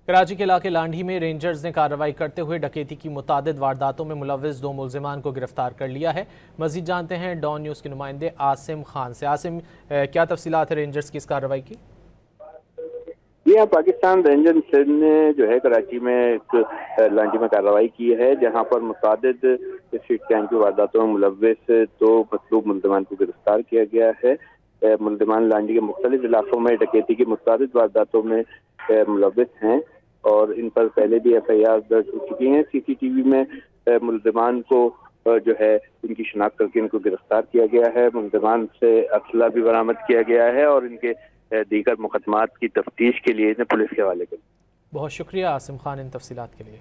کراچی کے علاقے لانڈھی میں رینجرز نے کارروائی کرتے ہوئے ڈکیتی کی متعدد وارداتوں میں ملوث 2 ملزمان کو گرفتار کر لیا ہے۔ مزید جانتے ہیں ڈان نیوز کے نمائندے عاصم خان سے۔ عاصم، کیا تفصیلات ہیں رینجرز کی اس کارروائی کی؟ یہ پاکستان رینجرز نے جو ہے کراچی میں ایک لانڈھی میں کارروائی کی ہے، جہاں پر متعدد اسٹریٹ کرائم کی وارداتوں میں ملوث 2 مطلوب ملزمان کو گرفتار کیا گیا ہے۔ ملزمان لانڈھی کے مختلف علاقوں میں ڈکیتی کی متعدد وارداتوں میں ملوث ہیں اور ان پر پہلے بھی ایف آئی آر درج ہو چکی ہیں۔ سی سی ٹی وی میں ملزمان کو جو ہے ان کی شناخت کر کے ان کو گرفتار کیا گیا ہے۔ ملزمان سے اسلحہ بھی برآمد کیا گیا ہے اور ان کے دیگر مقدمات کی تفتیش کے لیے انہیں پولیس کے حوالے کر دیا۔ بہت شکریہ عاصم خان ان تفصیلات کے لیے۔